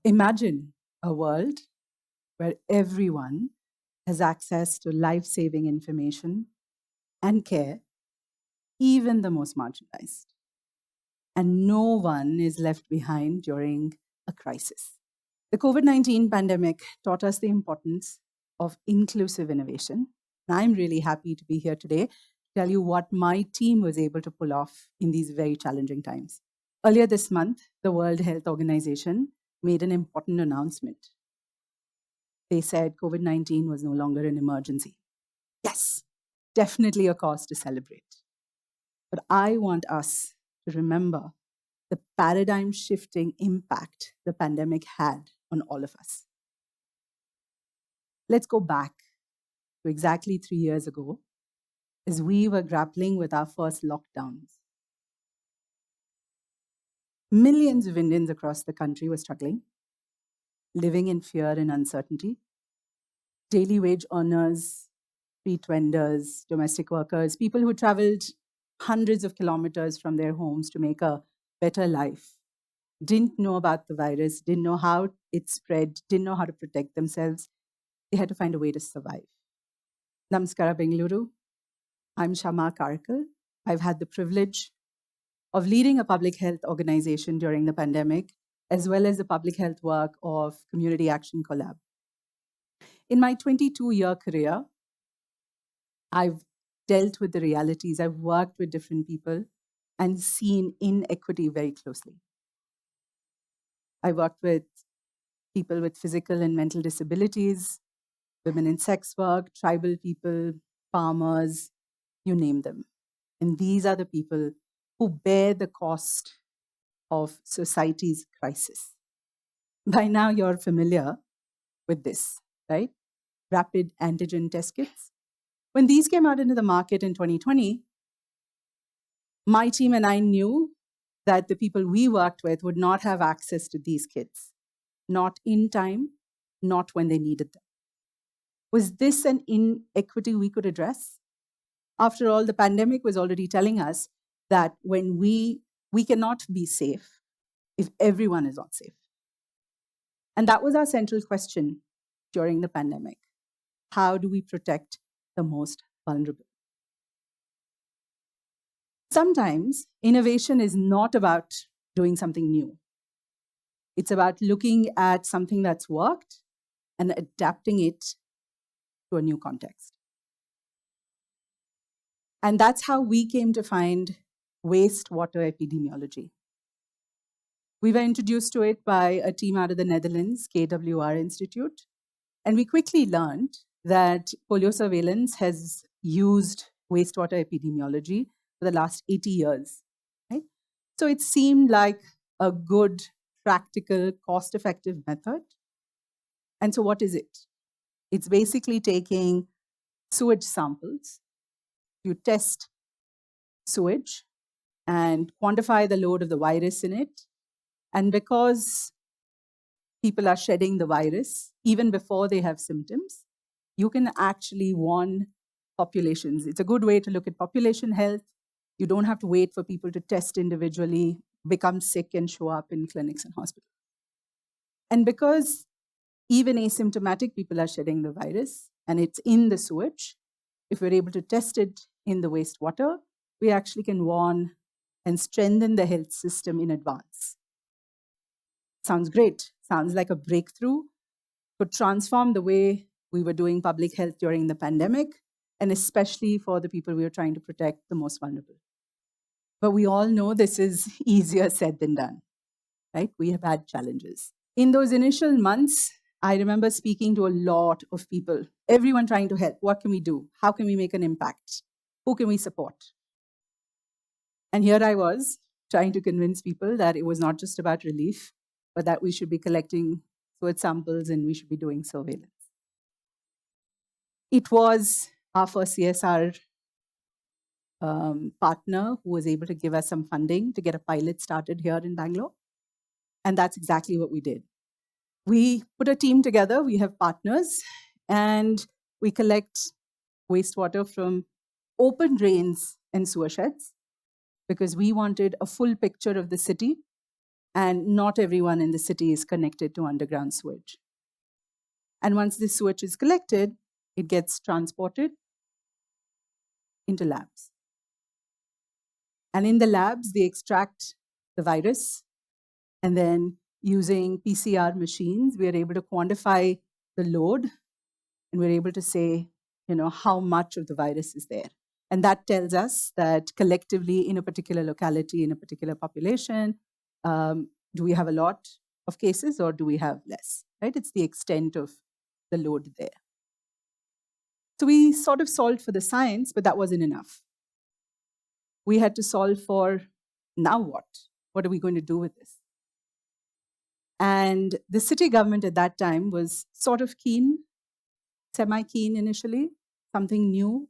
Imagine a world where everyone has access to life-saving information and care, even the most marginalized, and no one is left behind during a crisis. The COVID-19 pandemic taught us the importance of inclusive innovation. And I'm really happy to be here today to tell you what my team was able to pull off in these very challenging times. Earlier this month, the World Health Organization made an important announcement. They said COVID-19 was no longer an emergency. Yes, definitely a cause to celebrate. But I want us to remember the paradigm shifting impact the pandemic had on all of us. Let's go back to exactly 3 years ago as we were grappling with our first lockdowns. Millions of Indians across the country were struggling, living in fear and uncertainty. Daily wage earners, street vendors, domestic workers, people who traveled hundreds of kilometers from their homes to make a better life, didn't know about the virus, didn't know how it spread, didn't know how to protect themselves. They had to find a way to survive. Namaskara, Bengaluru. I'm Shama, Karkal. I've had the privilege of leading a public health organization during the pandemic, as well as the public health work of Community Action Collab. In my 22-year career, I've dealt with the realities. I've worked with different people and seen inequity very closely. I worked with people with physical and mental disabilities, women in sex work, tribal people, farmers, you name them. And these are the people who bear the cost of society's crisis. By now, you're familiar with this, right? Rapid antigen test kits. When these came out into the market in 2020, my team and I knew that the people we worked with would not have access to these kits, not in time, not when they needed them. Was this an inequity we could address? After all, the pandemic was already telling us that when we cannot be safe if everyone is not safe. And that was our central question during the pandemic. How do we protect the most vulnerable? Sometimes innovation is not about doing something new. It's about looking at something that's worked and adapting it to a new context. And that's how we came to find wastewater epidemiology. We were introduced to it by a team out of the Netherlands, KWR Institute, and we quickly learned that polio surveillance has used wastewater epidemiology for the last 80 years. Right? So it seemed like a good, practical, cost-effective method. And so what is it? It's basically taking sewage samples. You test sewage and quantify the load of the virus in it. And because people are shedding the virus, even before they have symptoms, you can actually warn populations. It's a good way to look at population health. You don't have to wait for people to test individually, become sick, and show up in clinics and hospitals. And because even asymptomatic people are shedding the virus, and it's in the sewage, if we're able to test it in the wastewater, we actually can warn and strengthen the health system in advance. Sounds great. Sounds like a breakthrough. Could transform the way we were doing public health during the pandemic, and especially for the people we were trying to protect the most vulnerable. But we all know this is easier said than done, right? We have had challenges. In those initial months, I remember speaking to a lot of people, everyone trying to help. What can we do? How can we make an impact? Who can we support? And here I was trying to convince people that it was not just about relief, but that we should be collecting sewage samples and we should be doing surveillance. It was our first CSR partner who was able to give us some funding to get a pilot started here in Bangalore. And that's exactly what we did. We put a team together, we have partners, and we collect wastewater from open drains and sewer sheds because we wanted a full picture of the city and not everyone in the city is connected to underground sewage. And once this sewage is collected, it gets transported into labs. And in the labs, they extract the virus, and then using PCR machines, we are able to quantify the load, and we're able to say, how much of the virus is there. And that tells us that collectively in a particular locality, in a particular population, do we have a lot of cases or do we have less, right? It's the extent of the load there. So we sort of solved for the science, but that wasn't enough. We had to solve for, now what? What are we going to do with this? And the city government at that time was sort of keen, semi-keen initially, something new.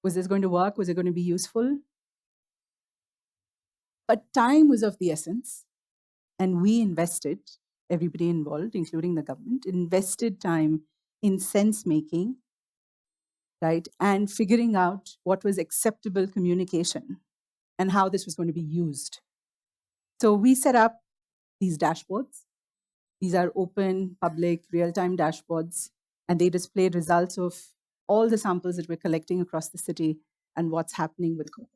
Was this going to work? Was it going to be useful? But time was of the essence, and we invested, everybody involved, including the government, invested time in sense-making, right, and figuring out what was acceptable communication and how this was going to be used. So we set up these dashboards. These are open, public, real-time dashboards, and they display results of all the samples that we're collecting across the city and what's happening with COVID.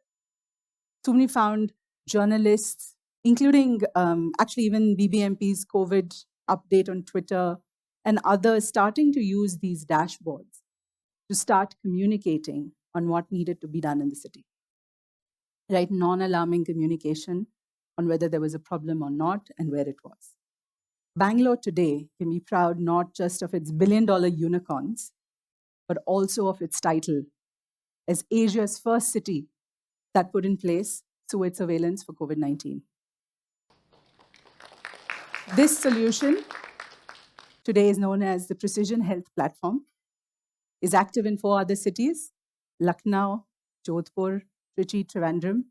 So we found journalists, including actually even BBMP's COVID update on Twitter and others, starting to use these dashboards to start communicating on what needed to be done in the city, right? Non-alarming communication on whether there was a problem or not and where it was. Bangalore today can be proud not just of its billion-dollar unicorns, but also of its title as Asia's first city that put in place sewage surveillance for COVID-19. This solution today is known as the Precision Health Platform, is active in 4 other cities, Lucknow, Jodhpur, Trichy, Trivandrum,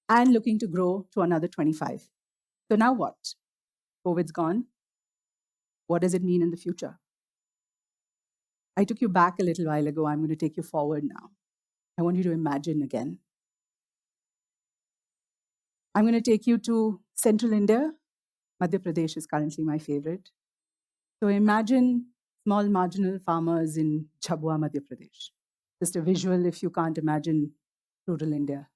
and looking to grow to another 25. So now what? COVID's gone. What does it mean in the future? I took you back a little while ago. I'm going to take you forward now. I want you to imagine again. I'm going to take you to central India. Madhya Pradesh is currently my favorite. So imagine small marginal farmers in Chabua, Madhya Pradesh. Just a visual if you can't imagine rural India.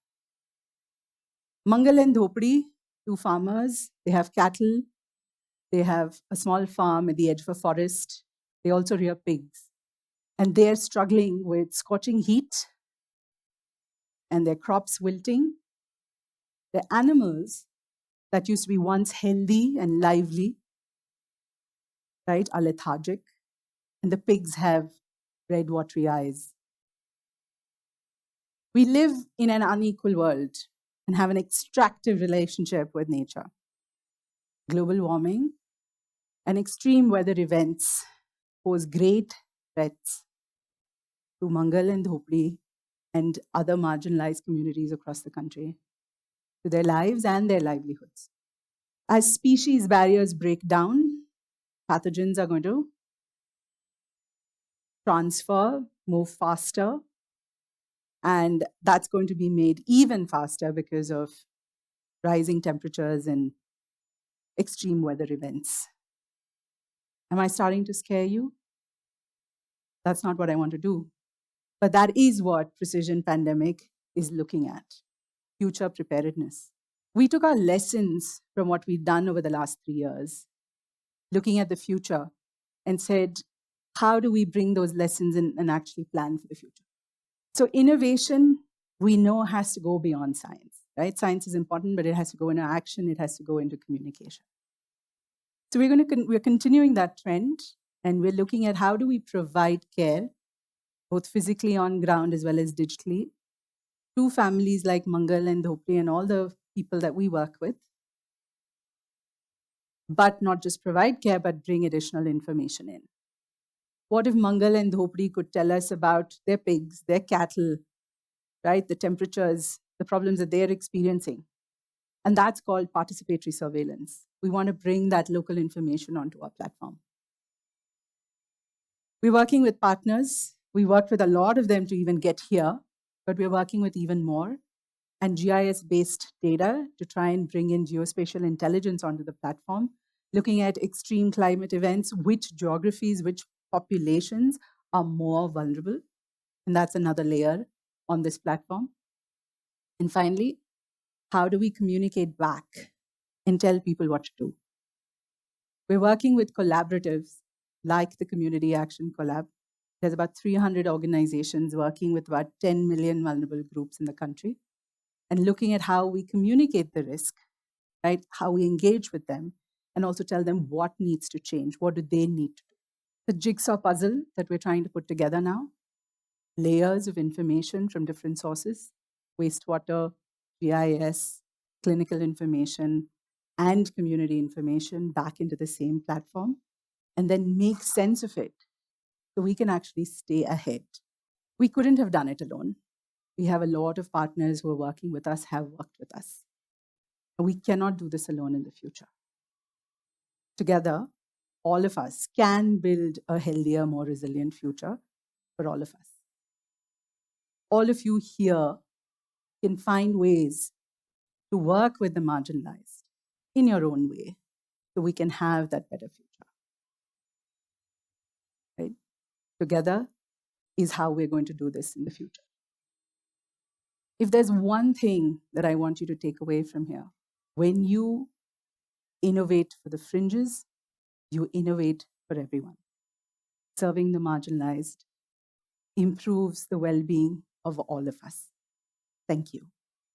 Mangal and Dhopadi, 2 farmers. They have cattle. They have a small farm at the edge of a forest. They also rear pigs. And they're struggling with scorching heat and their crops wilting. The animals that used to be once healthy and lively, right, are lethargic. And the pigs have red, watery eyes. We live in an unequal world and have an extractive relationship with nature. Global warming and extreme weather events pose great threats to Mangal and Dhopadi and other marginalized communities across the country, to their lives and their livelihoods. As species barriers break down, pathogens are going to transfer, move faster, and that's going to be made even faster because of rising temperatures and extreme weather events. Am I starting to scare you? That's not what I want to do. But that is what Precision Pandemic is looking at, future preparedness. We took our lessons from what we've done over the last 3 years, looking at the future, and said, how do we bring those lessons in and actually plan for the future? So innovation, we know, has to go beyond science, right? Science is important, but it has to go into action. It has to go into communication. So we're continuing that trend, and we're looking at how do we provide care, both physically on ground as well as digitally, to families like Mangal and Dhopadi and all the people that we work with, but not just provide care, but bring additional information in. What if Mangal and Dhopadi could tell us about their pigs, their cattle, right, the temperatures, the problems that they're experiencing? And that's called participatory surveillance. We want to bring that local information onto our platform. We're working with partners. We worked with a lot of them to even get here, but we're working with even more. and GIS-based data to try and bring in geospatial intelligence onto the platform, looking at extreme climate events, which geographies, which populations are more vulnerable. And that's another layer on this platform. And finally, how do we communicate back and tell people what to do? We're working with collaboratives like the Community Action Collab. There's about 300 organizations working with about 10 million vulnerable groups in the country and looking at how we communicate the risk, right? How we engage with them and also tell them what needs to change. What do they need to do? The jigsaw puzzle that we're trying to put together now, layers of information from different sources, wastewater, GIS, clinical information, and community information back into the same platform, and then make sense of it so we can actually stay ahead. We couldn't have done it alone. We have a lot of partners who are working with us, have worked with us. We cannot do this alone in the future. Together, all of us can build a healthier, more resilient future for all of us. All of you here can find ways to work with the marginalized in your own way so we can have that better future. Right? Together is how we're going to do this in the future. If there's one thing that I want you to take away from here, when you innovate for the fringes, you innovate for everyone. Serving the marginalized improves the well-being of all of us. Thank you.